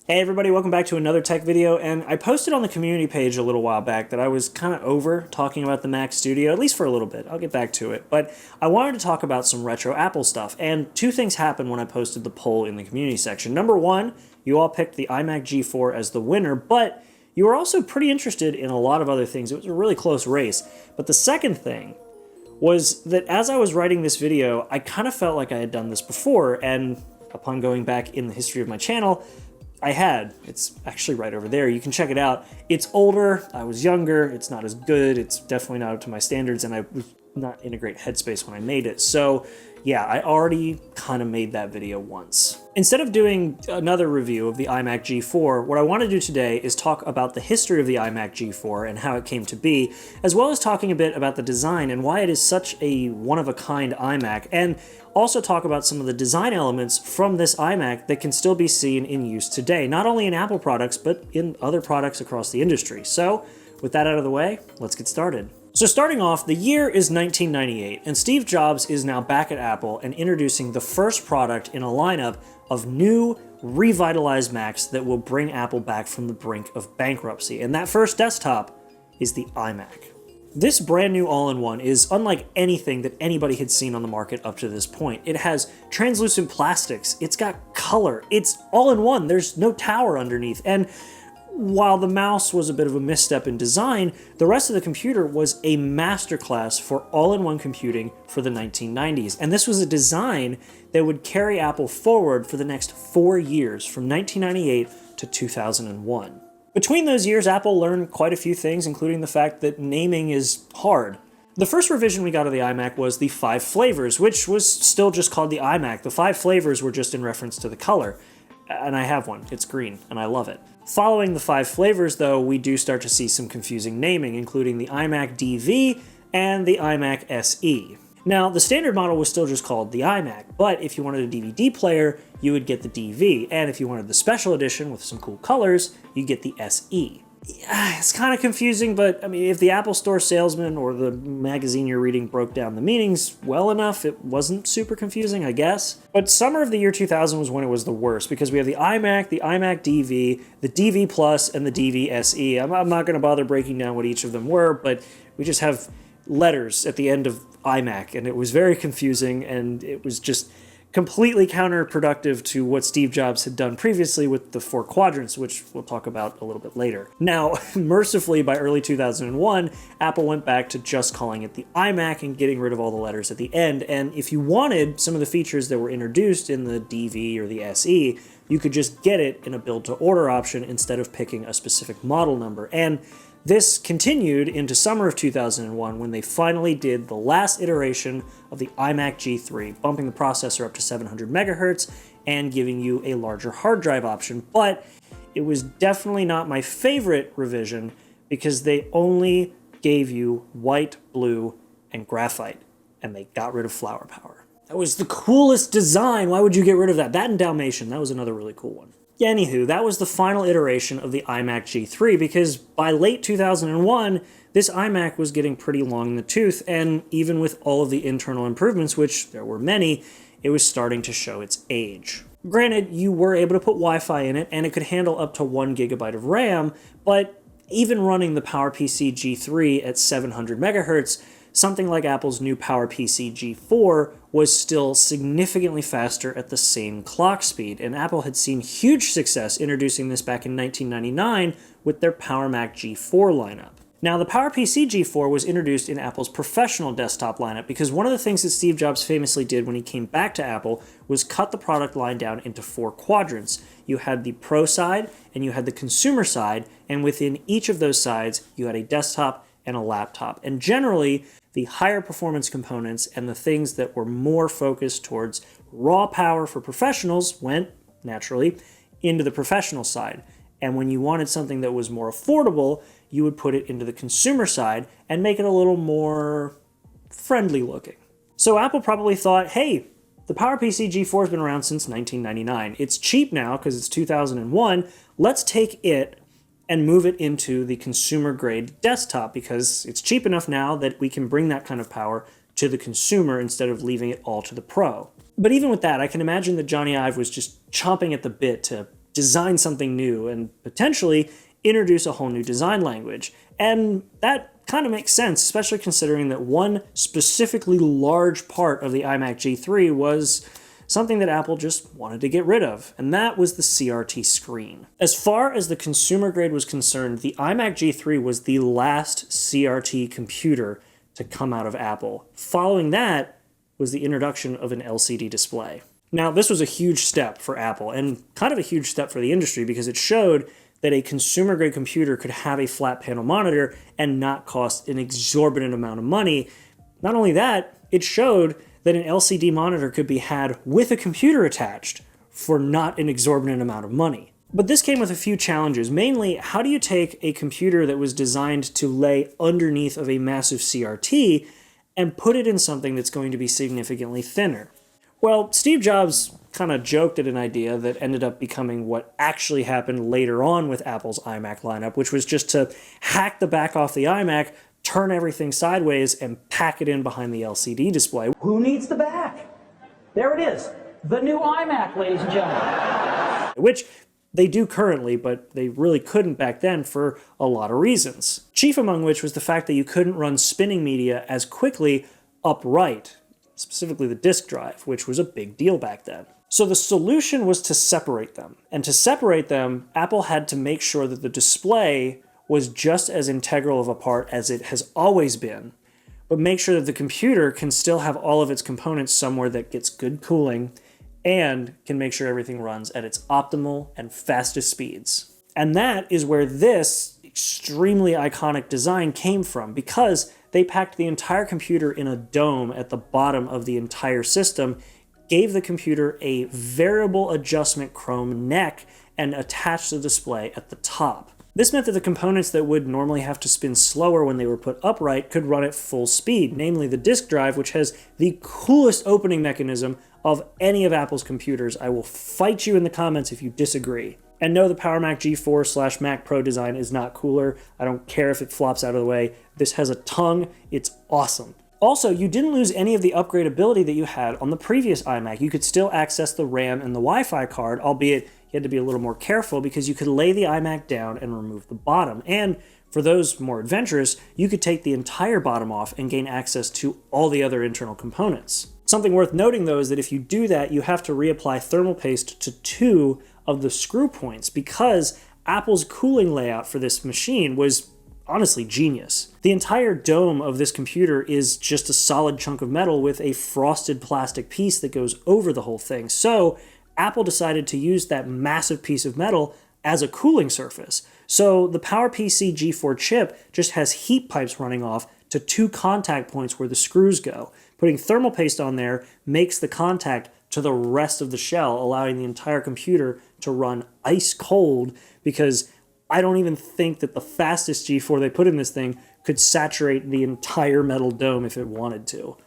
Hey everybody, welcome back to another tech video, and I posted on the community page a little while back that I was kind of over talking about the Mac Studio, at least for a little bit. I'll get back to it, but I wanted to talk about some retro Apple stuff, and two things happened when I posted the poll in the community section. Number one, you all picked the iMac G4 as the winner, but you were also pretty interested in a lot of other things. It was a really close race. But the second thing was that as I was writing this video, I kind of felt like I had done this before, and upon going back in the history of my channel, I had. It's actually right over there. You can check it out. It's older. I was younger. It's not as good. It's definitely not up to my standards, and I was not in a great headspace when I made it. So yeah, I already kind of made that video once. Instead of doing another review of the iMac G4, what I want to do today is talk about the history of the iMac G4 and how it came to be, as well as talking a bit about the design and why it is such a one-of-a-kind iMac, and also talk about some of the design elements from this iMac that can still be seen in use today, not only in Apple products, but in other products across the industry. So, with that out of the way, let's get started. So starting off, the year is 1998, and Steve Jobs is now back at Apple and introducing the first product in a lineup of new, revitalized Macs that will bring Apple back from the brink of bankruptcy. And that first desktop is the iMac. This brand new all-in-one is unlike anything that anybody had seen on the market up to this point. It has translucent plastics, it's got color, it's all-in-one, there's no tower underneath, and while the mouse was a bit of a misstep in design, the rest of the computer was a masterclass for all-in-one computing for the 1990s. And this was a design that would carry Apple forward for the next 4 years, from 1998 to 2001. Between those years, Apple learned quite a few things, including the fact that naming is hard. The first revision we got of the iMac was the 5 flavors, which was still just called the iMac. The 5 flavors were just in reference to the color. And I have one. It's green, and I love it. Following the 5 flavors, though, we do start to see some confusing naming, including the iMac DV and the iMac SE. Now, the standard model was still just called the iMac, but if you wanted a DVD player, you would get the DV, and if you wanted the special edition with some cool colors, you'd get the SE. Yeah, it's kind of confusing, but I mean, if the Apple Store salesman or the magazine you're reading broke down the meanings well enough, it wasn't super confusing, I guess. But summer of the year 2000 was when it was the worst, because we have the iMac DV, the DV Plus, and the DV SE. I'm not going to bother breaking down what each of them were, but we just have letters at the end of iMac, and it was very confusing, and it was just completely counterproductive to what Steve Jobs had done previously with the 4 quadrants, which we'll talk about a little bit later. Now, mercifully, by early 2001, Apple went back to just calling it the iMac and getting rid of all the letters at the end, and if you wanted some of the features that were introduced in the DV or the SE, you could just get it in a build-to-order option instead of picking a specific model number. And this continued into summer of 2001 when they finally did the last iteration of the iMac G3, bumping the processor up to 700 megahertz and giving you a larger hard drive option. But it was definitely not my favorite revision because they only gave you white, blue, and graphite, and they got rid of flower power. That was the coolest design. Why would you get rid of that? That and Dalmatian, that was another really cool one. Yeah, anywho, that was the final iteration of the iMac G3 because by late 2001, this iMac was getting pretty long in the tooth, and even with all of the internal improvements, which there were many, it was starting to show its age. Granted, you were able to put Wi-Fi in it, and it could handle up to 1 gigabyte of RAM, but even running the PowerPC G3 at 700 megahertz, something like Apple's new PowerPC G4 was still significantly faster at the same clock speed, and Apple had seen huge success introducing this back in 1999 with their PowerMac G4 lineup. Now, the PowerPC G4 was introduced in Apple's professional desktop lineup because one of the things that Steve Jobs famously did when he came back to Apple was cut the product line down into 4 quadrants. You had the Pro side, and you had the consumer side, and within each of those sides, you had a desktop and a laptop. And generally, the higher performance components and the things that were more focused towards raw power for professionals went, naturally, into the professional side. And when you wanted something that was more affordable, you would put it into the consumer side and make it a little more friendly looking. So Apple probably thought, hey, the PowerPC G4 has been around since 1999. It's cheap now because it's 2001. Let's take it and move it into the consumer-grade desktop because it's cheap enough now that we can bring that kind of power to the consumer instead of leaving it all to the pro. But even with that, I can imagine that Johnny Ive was just chomping at the bit to design something new and potentially introduce a whole new design language. And that kind of makes sense, especially considering that one specifically large part of the iMac G3 was something that Apple just wanted to get rid of, and that was the CRT screen. As far as the consumer grade was concerned, the iMac G3 was the last CRT computer to come out of Apple. Following that was the introduction of an LCD display. Now, this was a huge step for Apple, and kind of a huge step for the industry, because it showed that a consumer-grade computer could have a flat panel monitor and not cost an exorbitant amount of money. Not only that, it showed that an LCD monitor could be had with a computer attached for not an exorbitant amount of money. But this came with a few challenges. Mainly, how do you take a computer that was designed to lay underneath of a massive CRT and put it in something that's going to be significantly thinner? Well, Steve Jobs kind of joked at an idea that ended up becoming what actually happened later on with Apple's iMac lineup, which was just to hack the back off the iMac, turn everything sideways, and pack it in behind the LCD display. Who needs the back? There it is. The new iMac, ladies and gentlemen. Which they do currently, but they really couldn't back then for a lot of reasons. Chief among which was the fact that you couldn't run spinning media as quickly upright, specifically the disk drive, which was a big deal back then. So the solution was to separate them. And to separate them, Apple had to make sure that the display was just as integral of a part as it has always been, but make sure that the computer can still have all of its components somewhere that gets good cooling and can make sure everything runs at its optimal and fastest speeds. And that is where this extremely iconic design came from, because they packed the entire computer in a dome at the bottom of the entire system, gave the computer a variable adjustment chrome neck, and attached the display at the top. This meant that the components that would normally have to spin slower when they were put upright could run at full speed, namely the disk drive, which has the coolest opening mechanism of any of Apple's computers. I will fight you in the comments if you disagree. And no, the Power Mac G4/Mac Pro design is not cooler. I don't care if it flops out of the way. This has a tongue. It's awesome. Also, you didn't lose any of the upgradability that you had on the previous iMac. You could still access the RAM and the Wi-Fi card, albeit you had to be a little more careful because you could lay the iMac down and remove the bottom. And for those more adventurous, you could take the entire bottom off and gain access to all the other internal components. Something worth noting, though, is that if you do that, you have to reapply thermal paste to 2 of the screw points, because Apple's cooling layout for this machine was honestly genius. The entire dome of this computer is just a solid chunk of metal with a frosted plastic piece that goes over the whole thing. So Apple decided to use that massive piece of metal as a cooling surface. So the PowerPC G4 chip just has heat pipes running off to 2 contact points where the screws go. Putting thermal paste on there makes the contact to the rest of the shell, allowing the entire computer to run ice cold, because I don't even think that the fastest G4 they put in this thing could saturate the entire metal dome if it wanted to.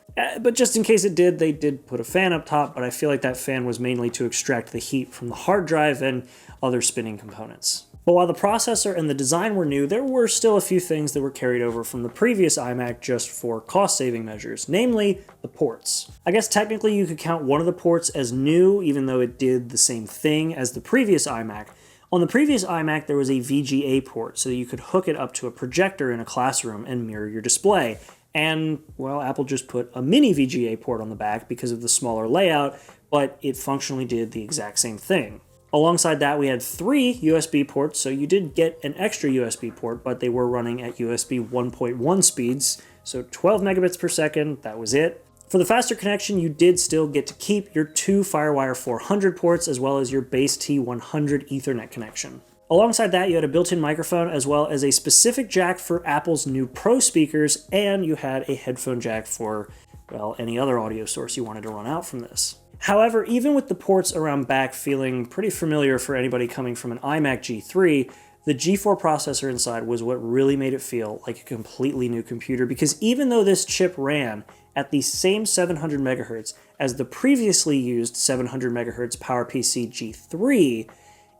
But just in case it did, they did put a fan up top, but I feel like that fan was mainly to extract the heat from the hard drive and other spinning components. But while the processor and the design were new, there were still a few things that were carried over from the previous iMac just for cost-saving measures, namely the ports. I guess technically you could count one of the ports as new, even though it did the same thing as the previous iMac. On the previous iMac, there was a VGA port, so that you could hook it up to a projector in a classroom and mirror your display. And, well, Apple just put a mini VGA port on the back because of the smaller layout, but it functionally did the exact same thing. Alongside that, we had 3 USB ports, so you did get an extra USB port, but they were running at USB 1.1 speeds, so 12 megabits per second, that was it. For the faster connection, you did still get to keep your 2 FireWire 400 ports, as well as your base T100 Ethernet connection. Alongside that, you had a built-in microphone, as well as a specific jack for Apple's new Pro speakers, and you had a headphone jack for, well, any other audio source you wanted to run out from this. However, even with the ports around back feeling pretty familiar for anybody coming from an iMac G3, the G4 processor inside was what really made it feel like a completely new computer, because even though this chip ran at the same 700 MHz as the previously used 700 MHz PowerPC G3,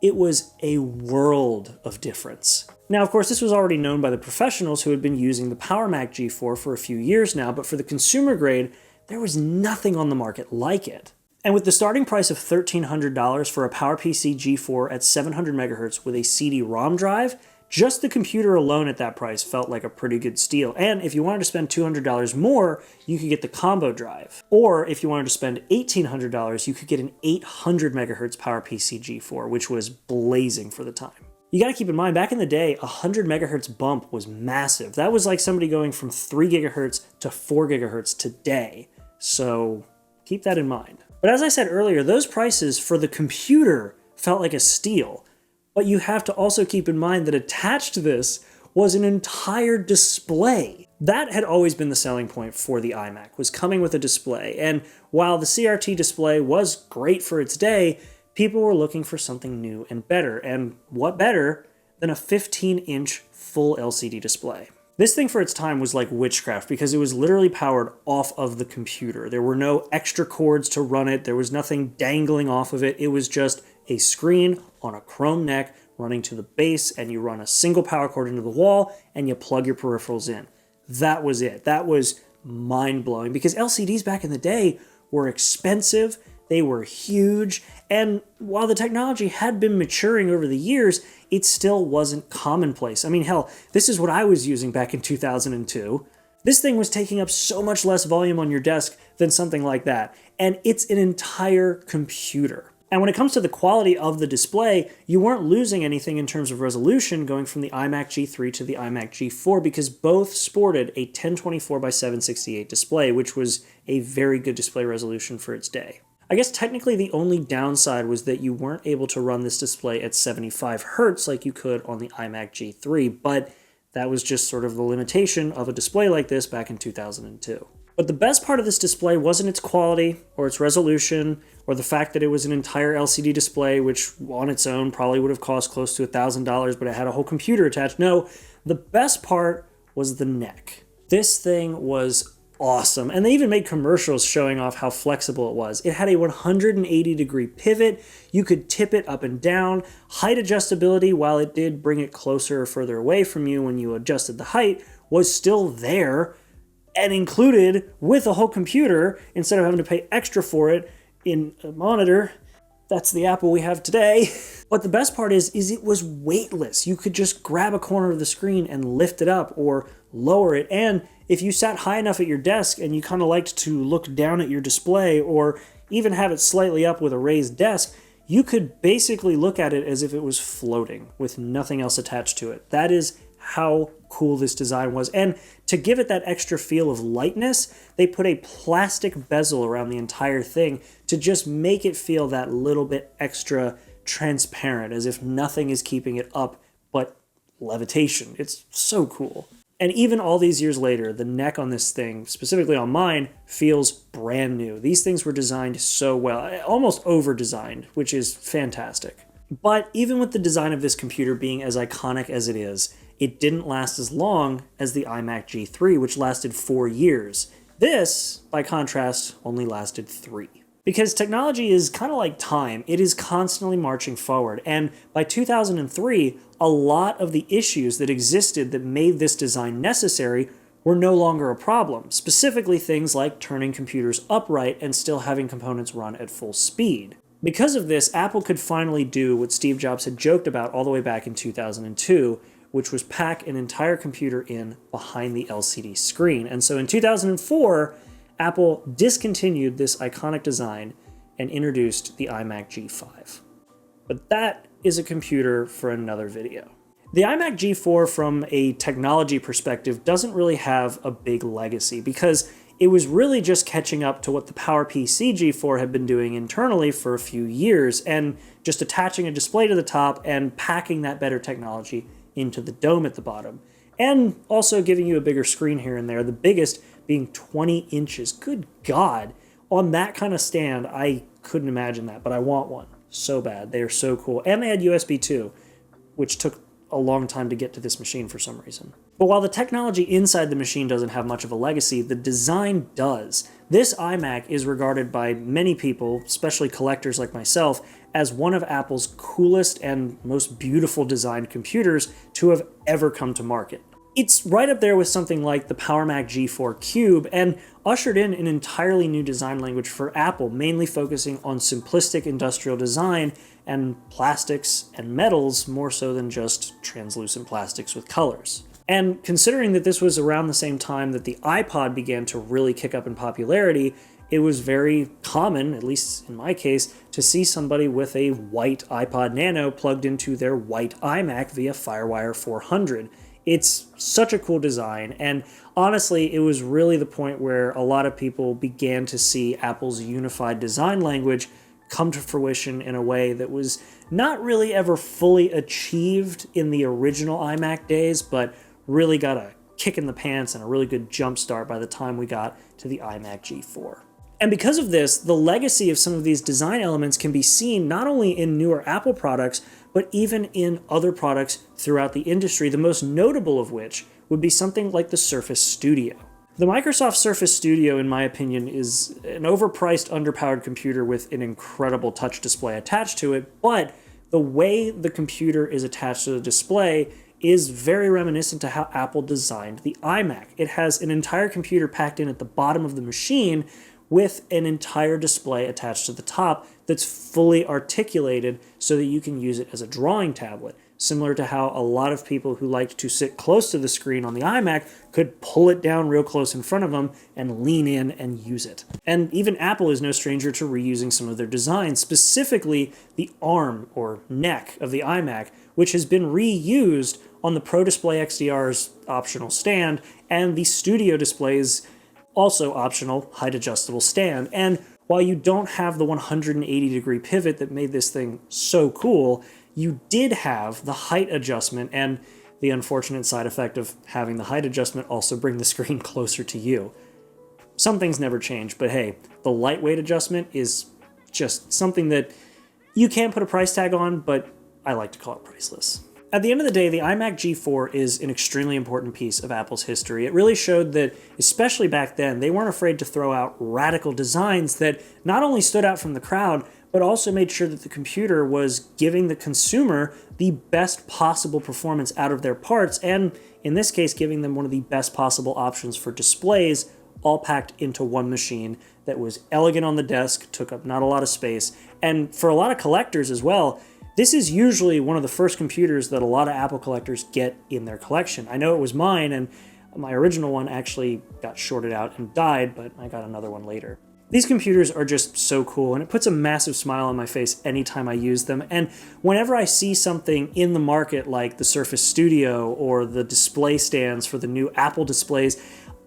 it was a world of difference. Now, of course, this was already known by the professionals who had been using the Power Mac G4 for a few years now, but for the consumer grade, there was nothing on the market like it. And with the starting price of $1,300 for a PowerPC G4 at 700 megahertz with a CD-ROM drive, just the computer alone at that price felt like a pretty good steal. And if you wanted to spend $200 more, you could get the combo drive. Or if you wanted to spend $1,800, you could get an 800 megahertz PowerPC G4, which was blazing for the time. You gotta keep in mind, back in the day, a 100 megahertz bump was massive. That was like somebody going from 3 gigahertz to 4 gigahertz today. So keep that in mind. But as I said earlier, those prices for the computer felt like a steal. But you have to also keep in mind that attached to this was an entire display. That had always been the selling point for the iMac, was coming with a display. And while the CRT display was great for its day, people were looking for something new and better. And what better than a 15-inch full LCD display? This thing for its time was like witchcraft because it was literally powered off of the computer. There were no extra cords to run it. There was nothing dangling off of it. It was just a screen on a chrome neck running to the base, and you run a single power cord into the wall and you plug your peripherals in. That was it. That was mind-blowing because LCDs back in the day were expensive, they were huge, and while the technology had been maturing over the years, it still wasn't commonplace. I mean, hell, this is what I was using back in 2002. This thing was taking up so much less volume on your desk than something like that, and it's an entire computer. And when it comes to the quality of the display, you weren't losing anything in terms of resolution going from the iMac G3 to the iMac G4 because both sported a 1024 by 768 display, which was a very good display resolution for its day. I guess technically the only downside was that you weren't able to run this display at 75 Hz like you could on the iMac G3, but that was just sort of the limitation of a display like this back in 2002. But the best part of this display wasn't its quality or its resolution or the fact that it was an entire LCD display, which on its own probably would have cost close to $1,000, but it had a whole computer attached. No, the best part was the neck. This thing was awesome. And they even made commercials showing off how flexible it was. It had a 180-degree pivot. You could tip it up and down. Height adjustability, while it did bring it closer or further away from you when you adjusted the height, was still there and included with a whole computer instead of having to pay extra for it in a monitor. That's the Apple we have today. But the best part is it was weightless. You could just grab a corner of the screen and lift it up or lower it. And if you sat high enough at your desk and you kind of liked to look down at your display or even have it slightly up with a raised desk, you could basically look at it as if it was floating with nothing else attached to it. That is how cool this design was. And to give it that extra feel of lightness, they put a plastic bezel around the entire thing to just make it feel that little bit extra transparent, as if nothing is keeping it up but levitation. It's so cool. And even all these years later, the neck on this thing, specifically on mine, feels brand new. These things were designed so well, almost over-designed, which is fantastic. But even with the design of this computer being as iconic as it is, it didn't last as long as the iMac G3, which lasted 4 years. This, by contrast, only lasted 3. Because technology is kind of like time. It is constantly marching forward. And by 2003, a lot of the issues that existed that made this design necessary were no longer a problem. Specifically things like turning computers upright and still having components run at full speed. Because of this, Apple could finally do what Steve Jobs had joked about all the way back in 2002, which was pack an entire computer in behind the LCD screen. And so in 2004, Apple discontinued this iconic design and introduced the iMac G5. But that is a computer for another video. The iMac G4, from a technology perspective, doesn't really have a big legacy because it was really just catching up to what the PowerPC G4 had been doing internally for a few years and just attaching a display to the top and packing that better technology into the dome at the bottom. And also giving you a bigger screen here and there, the biggest being 20 inches. Good God. On that kind of stand, I couldn't imagine that, but I want one so bad. They are so cool. And they had USB 2, which took a long time to get to this machine for some reason. But while the technology inside the machine doesn't have much of a legacy, the design does. This iMac is regarded by many people, especially collectors like myself, as one of Apple's coolest and most beautiful designed computers to have ever come to market. It's right up there with something like the Power Mac G4 Cube, and ushered in an entirely new design language for Apple, mainly focusing on simplistic industrial design and plastics and metals more so than just translucent plastics with colors. And considering that this was around the same time that the iPod began to really kick up in popularity, it was very common, at least in my case, to see somebody with a white iPod Nano plugged into their white iMac via FireWire 400. It's such a cool design, and honestly, it was really the point where a lot of people began to see Apple's unified design language come to fruition in a way that was not really ever fully achieved in the original iMac days, but really got a kick in the pants and a really good jump start by the time we got to the iMac G4. And because of this, the legacy of some of these design elements can be seen not only in newer Apple products, but even in other products throughout the industry, the most notable of which would be something like the Surface Studio. The Microsoft Surface Studio, in my opinion, is an overpriced, underpowered computer with an incredible touch display attached to it, but the way the computer is attached to the display is very reminiscent to how Apple designed the iMac. It has an entire computer packed in at the bottom of the machine with an entire display attached to the top that's fully articulated so that you can use it as a drawing tablet, similar to how a lot of people who liked to sit close to the screen on the iMac could pull it down real close in front of them and lean in and use it. And even Apple is no stranger to reusing some of their designs, specifically the arm or neck of the iMac, which has been reused on the Pro Display XDR's optional stand and the Studio Display's also optional height adjustable stand. And while you don't have the 180-degree pivot that made this thing so cool, you did have the height adjustment and the unfortunate side effect of having the height adjustment also bring the screen closer to you. Some things never change, but hey, the lightweight adjustment is just something that you can't put a price tag on, but I like to call it priceless. At the end of the day, the iMac G4 is an extremely important piece of Apple's history. It really showed that, especially back then, they weren't afraid to throw out radical designs that not only stood out from the crowd, but also made sure that the computer was giving the consumer the best possible performance out of their parts, and in this case, giving them one of the best possible options for displays, all packed into one machine that was elegant on the desk, took up not a lot of space, and for a lot of collectors as well, this is usually one of the first computers that a lot of Apple collectors get in their collection. I know it was mine, and my original one actually got shorted out and died, but I got another one later. These computers are just so cool, and it puts a massive smile on my face anytime I use them, and whenever I see something in the market like the Surface Studio or the display stands for the new Apple displays,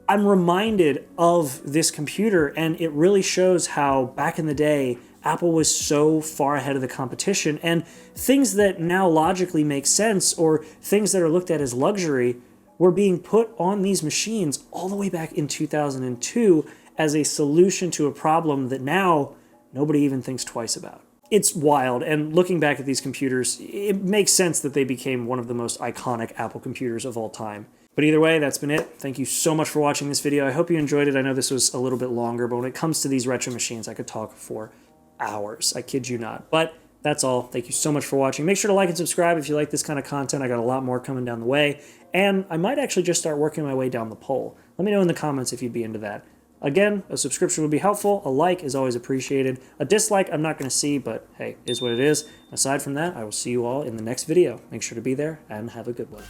I'm reminded of this computer, and it really shows how back in the day, Apple was so far ahead of the competition, and things that now logically make sense or things that are looked at as luxury were being put on these machines all the way back in 2002 as a solution to a problem that now nobody even thinks twice about. It's wild, and looking back at these computers, it makes sense that they became one of the most iconic Apple computers of all time. But either way, that's been it. Thank you so much for watching this video. I hope you enjoyed it. I know this was a little bit longer, but when it comes to these retro machines, I could talk for hours. I kid you not. But that's all. Thank you so much for watching. Make sure to like and subscribe if you like this kind of content. I got a lot more coming down the way. And I might actually just start working my way down the poll. Let me know in the comments if you'd be into that. Again, a subscription would be helpful. A like is always appreciated. A dislike I'm not going to see, but hey, is what it is. Aside from that, I will see you all in the next video. Make sure to be there and have a good one.